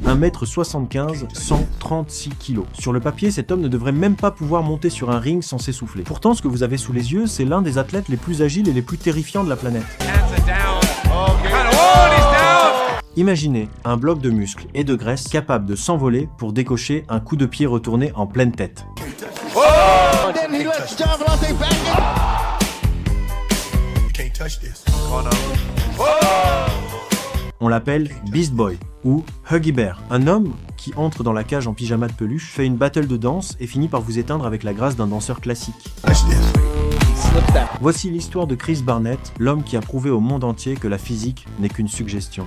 1m75, 136 kg. Sur le papier, cet homme ne devrait même pas pouvoir monter sur un ring sans s'essouffler. Pourtant, ce que vous avez sous les yeux, c'est l'un des athlètes les plus agiles et les plus terrifiants de la planète. Imaginez un bloc de muscles et de graisse capable de s'envoler pour décocher un coup de pied retourné en pleine tête. On l'appelle Beast Boy ou Huggy Bear, un homme qui entre dans la cage en pyjama de peluche, fait une battle de danse et finit par vous éteindre avec la grâce d'un danseur classique. Voici l'histoire de Chris Barnett, l'homme qui a prouvé au monde entier que la physique n'est qu'une suggestion.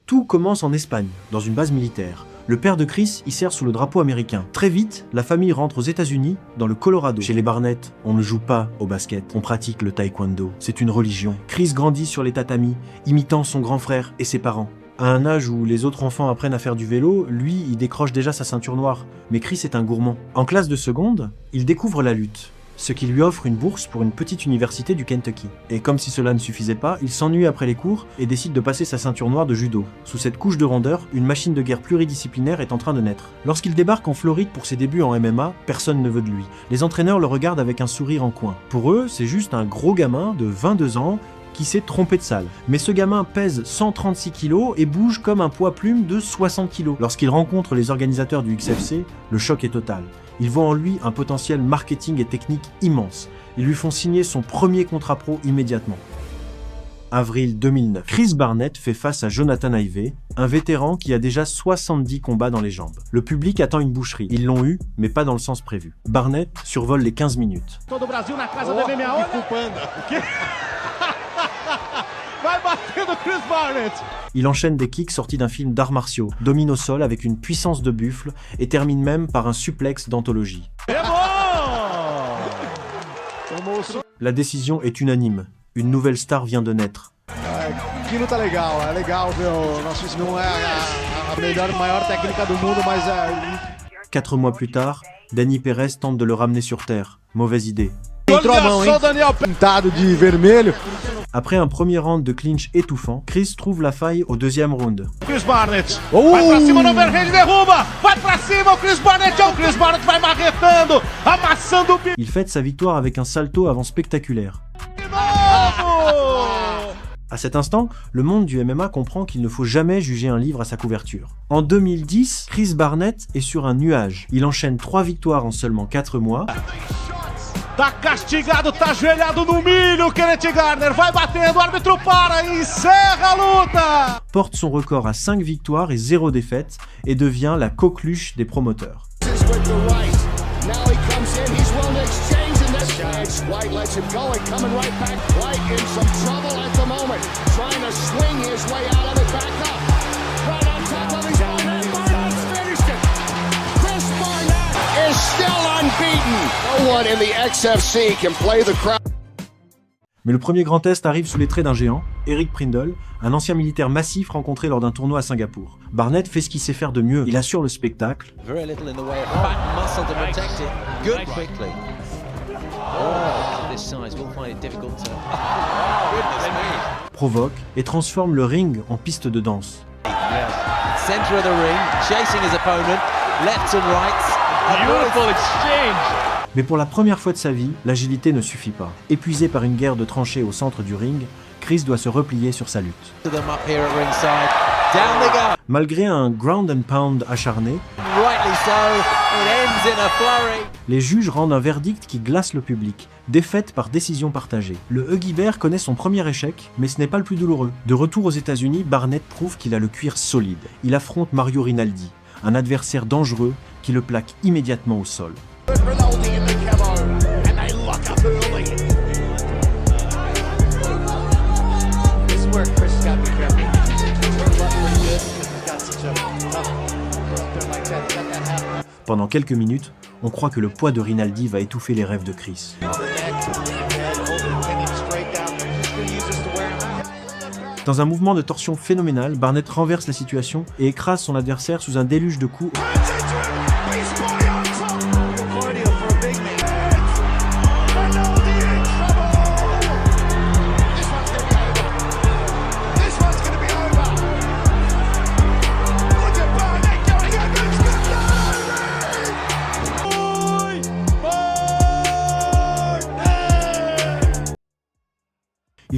Tout commence en Espagne, dans une base militaire. Le père de Chris y sert sous le drapeau américain. Très vite, la famille rentre aux États-Unis, dans le Colorado. Chez les Barnett, on ne joue pas au basket, on pratique le taekwondo. C'est une religion. Chris grandit sur les tatamis, imitant son grand frère et ses parents. À un âge où les autres enfants apprennent à faire du vélo, lui, il décroche déjà sa ceinture noire. Mais Chris est un gourmand. En classe de seconde, il découvre la lutte, ce qui lui offre une bourse pour une petite université du Kentucky. Et comme si cela ne suffisait pas, il s'ennuie après les cours et décide de passer sa ceinture noire de judo. Sous cette couche de rondeur, une machine de guerre pluridisciplinaire est en train de naître. Lorsqu'il débarque en Floride pour ses débuts en MMA, personne ne veut de lui. Les entraîneurs le regardent avec un sourire en coin. Pour eux, c'est juste un gros gamin de 22 ans qui s'est trompé de salle. Mais ce gamin pèse 136 kg et bouge comme un poids-plume de 60 kg. Lorsqu'il rencontre les organisateurs du XFC, le choc est total. Ils voient en lui un potentiel marketing et technique immense. Ils lui font signer son premier contrat pro immédiatement. Avril 2009. Chris Barnett fait face à Jonathan Ivey, un vétéran qui a déjà 70 combats dans les jambes. Le public attend une boucherie. Ils l'ont eu, mais pas dans le sens prévu. Barnett survole les 15 minutes. Il enchaîne des kicks sortis d'un film d'arts martiaux, domine au sol avec une puissance de buffle et termine même par un suplex d'anthologie. La décision est unanime. Une nouvelle star vient de naître. 4 mois plus tard, Danny Perez tente de le ramener sur terre. Mauvaise idée. Après un premier round de clinch étouffant, Chris trouve la faille au deuxième round. Chris Barnett vai pra cima no overhand, derruba, vai pra cima o Chris Barnett, Chris Barnett vai marretando, amassando o Il fête sa victoire avec un salto avant spectaculaire. À cet instant, le monde du MMA comprend qu'il ne faut jamais juger un livre à sa couverture. En 2010, Chris Barnett est sur un nuage. Il enchaîne 3 victoires en seulement 4 mois. Tá castigado, tá ajoelhado no milho, Kenneth Gardner, vai batendo, o árbitro para e encerra a luta! Porte son record à 5 victoires et 0 défaites et devient la coqueluche des promoteurs. Mais le premier grand test arrive sous les traits d'un géant, Eric Prindle, un ancien militaire massif rencontré lors d'un tournoi à Singapour. Barnett fait ce qu'il sait faire de mieux, il assure le spectacle, provoque et transforme le ring en piste de danse. Center of the ring, chasing his opponent, left and right. Beautiful exchange. Mais pour la première fois de sa vie, l'agilité ne suffit pas. Épuisé par une guerre de tranchées au centre du ring, Chris doit se replier sur sa lutte. Malgré un ground and pound acharné, les juges rendent un verdict qui glace le public. Défaite par décision partagée. Le Huggy Bear connaît son premier échec, mais ce n'est pas le plus douloureux. De retour aux États-Unis, Barnett prouve qu'il a le cuir solide. Il affronte Mario Rinaldi, un adversaire dangereux qui le plaque immédiatement au sol. Pendant quelques minutes, on croit que le poids de Rinaldi va étouffer les rêves de Chris. Dans un mouvement de torsion phénoménal, Barnett renverse la situation et écrase son adversaire sous un déluge de coups.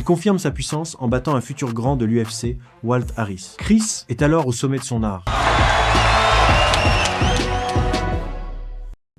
confirme sa puissance en battant un futur grand de l'UFC, Walt Harris. Chris est alors au sommet de son art.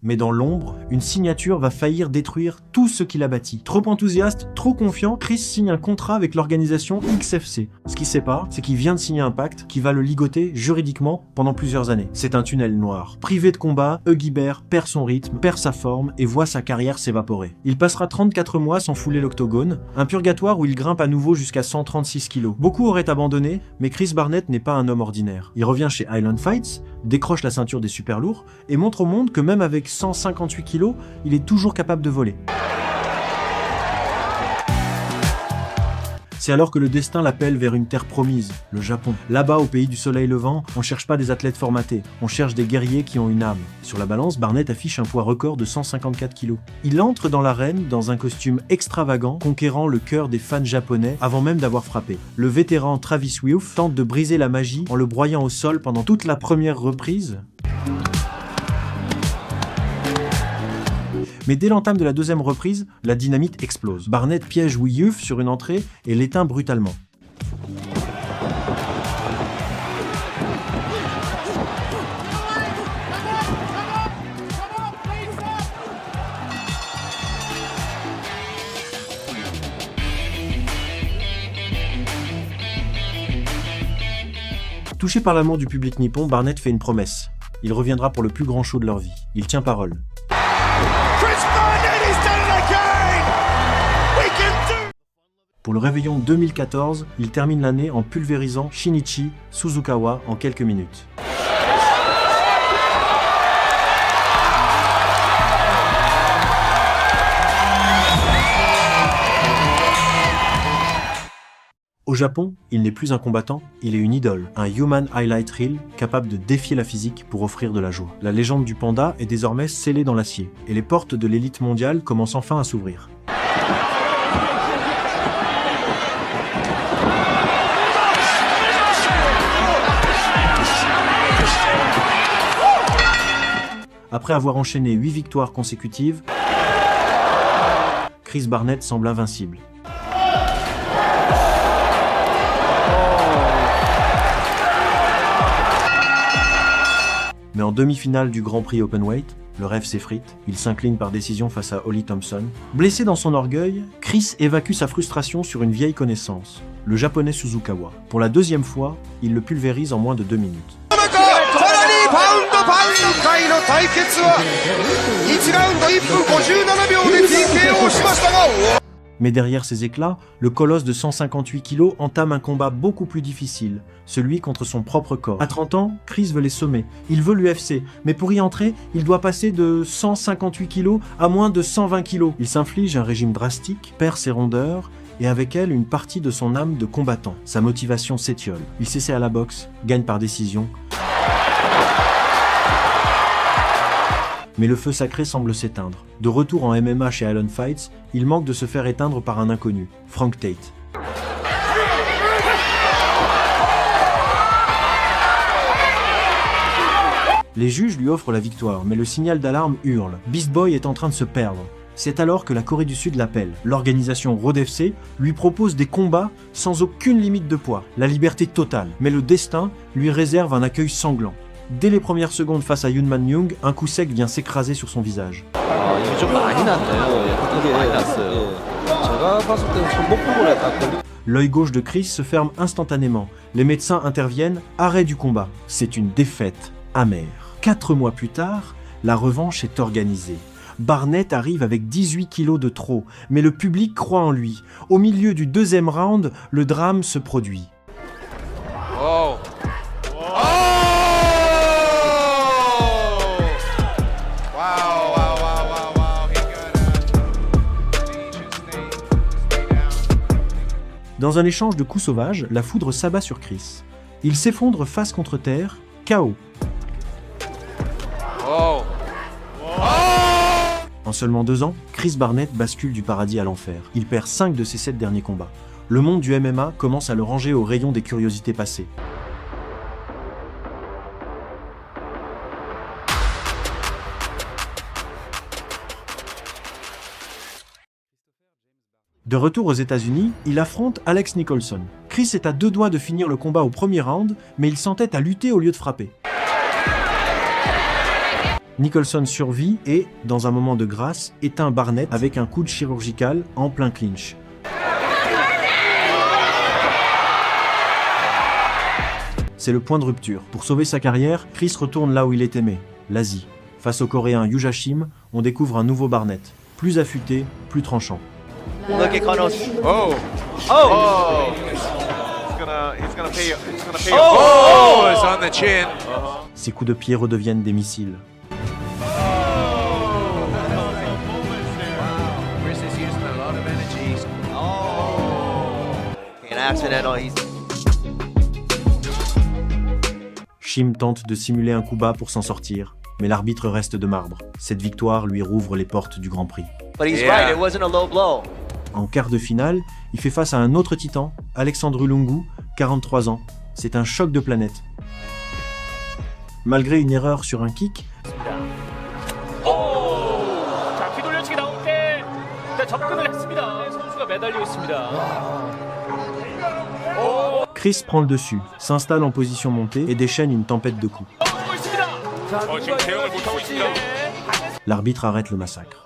Mais dans l'ombre, une signature va faillir détruire tout ce qu'il a bâti. Trop enthousiaste, trop confiant, Chris signe un contrat avec l'organisation XFC. Ce qu'il sait pas, c'est qu'il vient de signer un pacte qui va le ligoter juridiquement pendant plusieurs années. C'est un tunnel noir. Privé de combat, Huggy Bear perd son rythme, perd sa forme et voit sa carrière s'évaporer. Il passera 34 mois sans fouler l'octogone, un purgatoire où il grimpe à nouveau jusqu'à 136 kilos. Beaucoup auraient abandonné, mais Chris Barnett n'est pas un homme ordinaire. Il revient chez Island Fights, décroche la ceinture des super lourds et montre au monde que même avec 158 kilos, il est toujours capable de voler. C'est alors que le destin l'appelle vers une terre promise, le Japon. Là-bas, au pays du soleil levant, on cherche pas des athlètes formatés, on cherche des guerriers qui ont une âme. Sur la balance, Barnett affiche un poids record de 154 kilos. Il entre dans l'arène dans un costume extravagant, conquérant le cœur des fans japonais avant même d'avoir frappé. Le vétéran Travis Wilf tente de briser la magie en le broyant au sol pendant toute la première reprise. Mais dès l'entame de la deuxième reprise, la dynamite explose. Barnett piège Wilf sur une entrée et l'éteint brutalement. Touché par l'amour du public nippon, Barnett fait une promesse. Il reviendra pour le plus grand show de leur vie. Il tient parole. Pour le réveillon 2014, il termine l'année en pulvérisant Shinichi Suzukawa en quelques minutes. Au Japon, il n'est plus un combattant, il est une idole, un human highlight reel capable de défier la physique pour offrir de la joie. La légende du panda est désormais scellée dans l'acier, et les portes de l'élite mondiale commencent enfin à s'ouvrir. Après avoir enchaîné 8 victoires consécutives, Chris Barnett semble invincible. Mais en demi-finale du Grand Prix Openweight, le rêve s'effrite, il s'incline par décision face à Holly Thompson. Blessé dans son orgueil, Chris évacue sa frustration sur une vieille connaissance, le japonais Suzukawa. Pour la deuxième fois, il le pulvérise en moins de 2 minutes. Mais derrière ces éclats, le colosse de 158 kg entame un combat beaucoup plus difficile, celui contre son propre corps. À 30 ans, Chris veut les sommer, il veut l'UFC, mais pour y entrer, il doit passer de 158 kg à moins de 120 kg. Il s'inflige un régime drastique, perd ses rondeurs, et avec elle une partie de son âme de combattant. Sa motivation s'étiole. Il s'essaie à la boxe, gagne par décision. Mais le feu sacré semble s'éteindre. De retour en MMA chez Island Fights, il manque de se faire éteindre par un inconnu, Frank Tate. Les juges lui offrent la victoire, mais le signal d'alarme hurle. Beast Boy est en train de se perdre. C'est alors que la Corée du Sud l'appelle. L'organisation Road FC lui propose des combats sans aucune limite de poids, la liberté totale. Mais le destin lui réserve un accueil sanglant. Dès les premières secondes face à Yoon-Man Young, un coup sec vient s'écraser sur son visage. L'œil gauche de Chris se ferme instantanément. Les médecins interviennent, arrêt du combat. C'est une défaite amère. 4 mois plus tard, la revanche est organisée. Barnett arrive avec 18 kilos de trop, mais le public croit en lui. Au milieu du deuxième round, le drame se produit. Oh. Dans un échange de coups sauvages, la foudre s'abat sur Chris. Il s'effondre face contre terre, KO. Oh. En seulement 2 ans, Chris Barnett bascule du paradis à l'enfer. Il perd 5 de ses 7 derniers combats. Le monde du MMA commence à le ranger au rayon des curiosités passées. De retour aux États-Unis, il affronte Alex Nicholson. Chris est à 2 doigts de finir le combat au premier round, mais il s'entête à lutter au lieu de frapper. Nicholson survit et, dans un moment de grâce, éteint Barnett avec un coude chirurgical en plein clinch. C'est le point de rupture. Pour sauver sa carrière, Chris retourne là où il est aimé, l'Asie. Face au Coréen Yuja Shim, on découvre un nouveau Barnett, plus affûté, plus tranchant. Look at Connors. Oh! Oh! Oh! He's gonna pay you. Oh! It's on the chin. Ses coups de pied redeviennent des missiles. Chris is using a lot of energy. An accidental. He's Shim tente de simuler un coup bas pour s'en sortir, mais l'arbitre reste de marbre. Cette victoire lui rouvre les portes du Grand Prix. But he's Yeah. right. It wasn't a low blow. En quart de finale, il fait face à un autre titan, Alexandru Lungu, 43 ans. C'est un choc de planète. Malgré une erreur sur un kick, 자, 뒤돌려치기 나올 때 일단 접근을 했습니다. 선수가 매달려 있습니다. Chris prend le dessus, s'installe en position montée et déchaîne une tempête de coups. 보고 있습니다. 자, 지금 대응을 못하고 있습니다. L'arbitre arrête le massacre.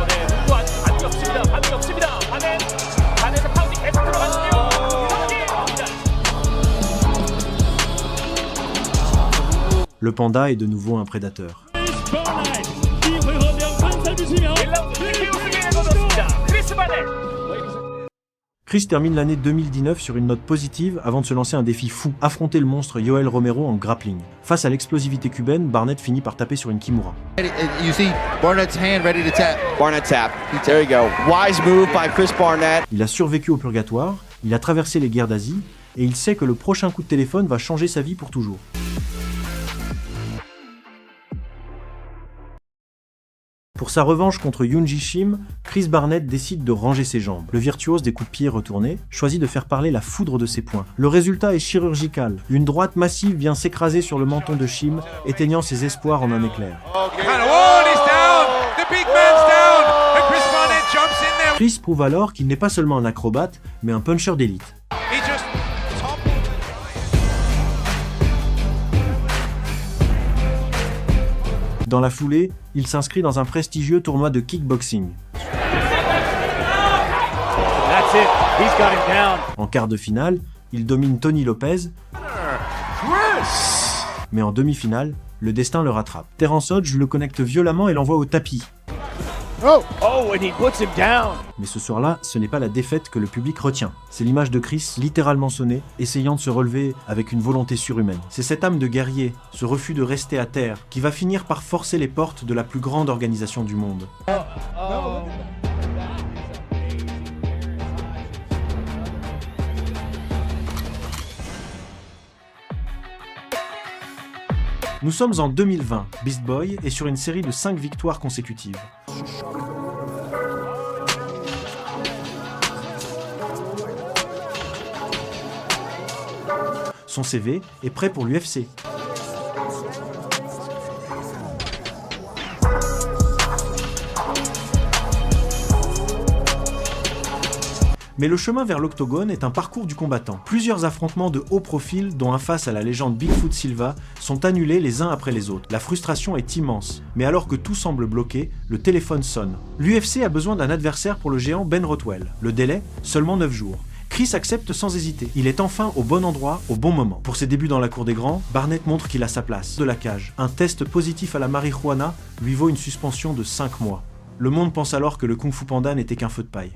네, 누구 반응이 없습니다. 반응이 없습니다. 반에서 파운딩 계속 들어가시고요. Le panda est de nouveau un prédateur. 1라운드 KO 승리를 거뒀습니다. 크리스 바넷. Chris termine l'année 2019 sur une note positive avant de se lancer un défi fou, affronter le monstre Yoel Romero en grappling. Face à l'explosivité cubaine, Barnett finit par taper sur une kimura. You see Barnett's hand ready to tap. Barnett tap. There you go. Wise move by Chris Barnett. Il a survécu au purgatoire, il a traversé les guerres d'Asie, et il sait que le prochain coup de téléphone va changer sa vie pour toujours. Pour sa revanche contre Yoonji Shim, Chris Barnett décide de ranger ses jambes. Le virtuose des coups de pied retournés choisit de faire parler la foudre de ses poings. Le résultat est chirurgical. Une droite massive vient s'écraser sur le menton de Shim, éteignant ses espoirs en un éclair. Oh, he's down. The big man's down. And Chris Barnett jumps in there. Chris prouve alors qu'il n'est pas seulement un acrobate, mais un puncher d'élite. He just toppled. Dans la foulée, il s'inscrit dans un prestigieux tournoi de kickboxing. That's it. He's got him down. En quart de finale, il domine Tony Lopez, mais en demi-finale, le destin le rattrape. Terence Hodge le connecte violemment et l'envoie au tapis. Oh, and he puts him down. Mais ce soir-là, ce n'est pas la défaite que le public retient. C'est l'image de Chris, littéralement sonné, essayant de se relever avec une volonté surhumaine. C'est cette âme de guerrier, ce refus de rester à terre, qui va finir par forcer les portes de la plus grande organisation du monde. Nous sommes en 2020, Beast Boy est sur une série de 5 victoires consécutives. Son CV est prêt pour l'UFC. Mais le chemin vers l'octogone est un parcours du combattant. Plusieurs affrontements de haut profil, dont un face à la légende Bigfoot Silva, sont annulés les uns après les autres. La frustration est immense, mais alors que tout semble bloqué, le téléphone sonne. L'UFC a besoin d'un adversaire pour le géant Ben Rothwell. Le délai, seulement 9 jours. Chris accepte sans hésiter. Il est enfin au bon endroit, au bon moment. Pour ses débuts dans la cour des grands, Barnett montre qu'il a sa place. De la cage. Un test positif à la marijuana lui vaut une suspension de 5 mois. Le monde pense alors que le Kung Fu Panda n'était qu'un feu de paille.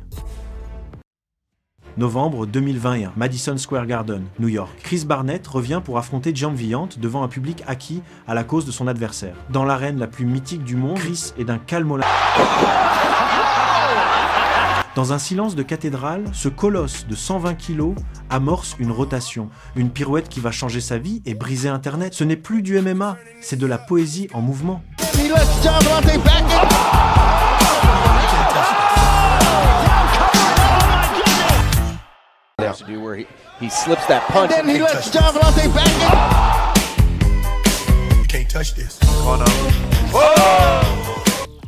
Novembre 2021, Madison Square Garden, New York. Chris Barnett revient pour affronter Jam Villante devant un public acquis à la cause de son adversaire. Dans l'arène la plus mythique du monde, Chris est d'un calme Dans un silence de cathédrale, ce colosse de 120 kilos amorce une rotation, une pirouette qui va changer sa vie et briser Internet. Ce n'est plus du MMA, c'est de la poésie en mouvement. To do where he slips that punch. And then he lets John Vellante back in. You can't touch this. Oh no. Oh!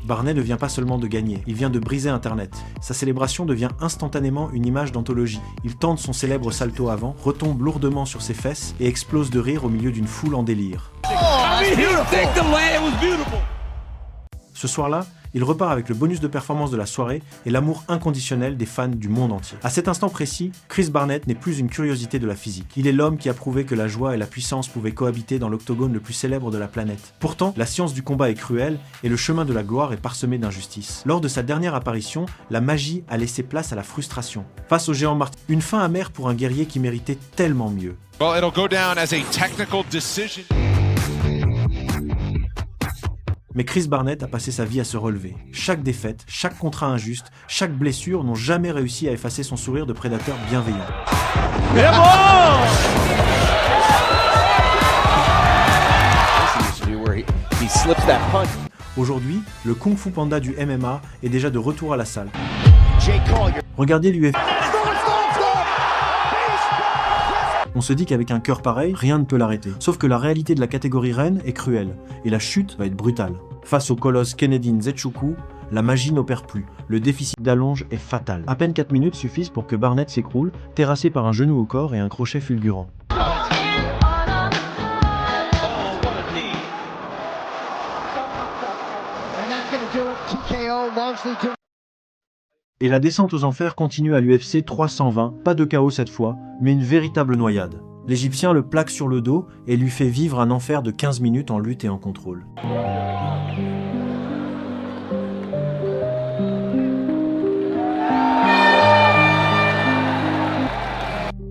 Barnett ne vient pas seulement de gagner, il vient de briser Internet. Sa célébration devient instantanément une image d'anthologie. Il tente son célèbre salto avant, retombe lourdement sur ses fesses et explose de rire au milieu d'une foule en délire. Ce soir-là, il repart avec le bonus de performance de la soirée et l'amour inconditionnel des fans du monde entier. À cet instant précis, Chris Barnett n'est plus une curiosité de la physique. Il est l'homme qui a prouvé que la joie et la puissance pouvaient cohabiter dans l'octogone le plus célèbre de la planète. Pourtant, la science du combat est cruelle et le chemin de la gloire est parsemé d'injustices. Lors de sa dernière apparition, la magie a laissé place à la frustration. Face au géant Marty, une fin amère pour un guerrier qui méritait tellement mieux. Well, it'll go down as a technical decision. Mais Chris Barnett a passé sa vie à se relever. Chaque défaite, chaque contrat injuste, chaque blessure n'ont jamais réussi à effacer son sourire de prédateur bienveillant. Aujourd'hui, le Kung Fu Panda du MMA est déjà de retour à la salle. Regardez l'UFC. On se dit qu'avec un cœur pareil, rien ne peut l'arrêter. Sauf que la réalité de la catégorie reine est cruelle, et la chute va être brutale. Face au colosse Kennedy Nzechukwu, la magie n'opère plus. Le déficit d'allonge est fatal. À peine 4 minutes suffisent pour que Barnett s'écroule, terrassé par un genou au corps et un crochet fulgurant. Et la descente aux enfers continue à l'UFC 320, pas de chaos cette fois, mais une véritable noyade. L'Égyptien le plaque sur le dos et lui fait vivre un enfer de 15 minutes en lutte et en contrôle.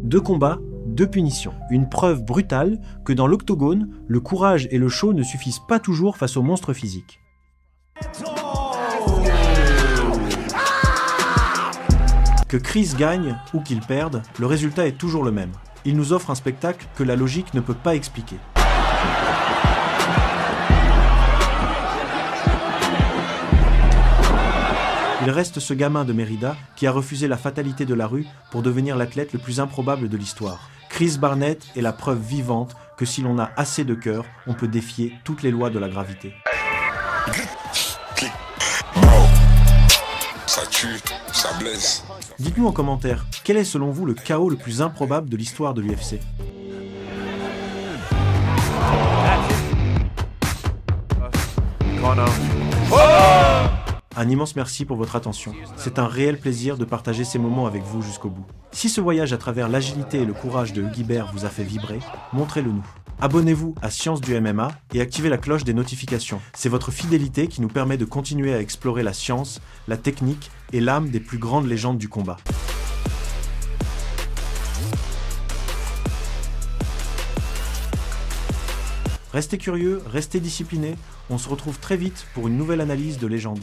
Deux combats, deux punitions. Une preuve brutale que dans l'octogone, le courage et le show ne suffisent pas toujours face aux monstres physiques. Que Chris gagne ou qu'il perde, le résultat est toujours le même. Il nous offre un spectacle que la logique ne peut pas expliquer. Il reste ce gamin de Mérida qui a refusé la fatalité de la rue pour devenir l'athlète le plus improbable de l'histoire. Chris Barnett est la preuve vivante que si l'on a assez de cœur, on peut défier toutes les lois de la gravité. Ça tue, ça blesse. Dites-nous en commentaire, quel est selon vous le KO le plus improbable de l'histoire de l'UFC? Un immense merci pour votre attention. C'est un réel plaisir de partager ces moments avec vous jusqu'au bout. Si ce voyage à travers l'agilité et le courage de Hugibert vous a fait vibrer, montrez-le nous. Abonnez-vous à Science du MMA et activez la cloche des notifications. C'est votre fidélité qui nous permet de continuer à explorer la science, la technique et l'âme des plus grandes légendes du combat. Restez curieux, restez disciplinés, on se retrouve très vite pour une nouvelle analyse de légende.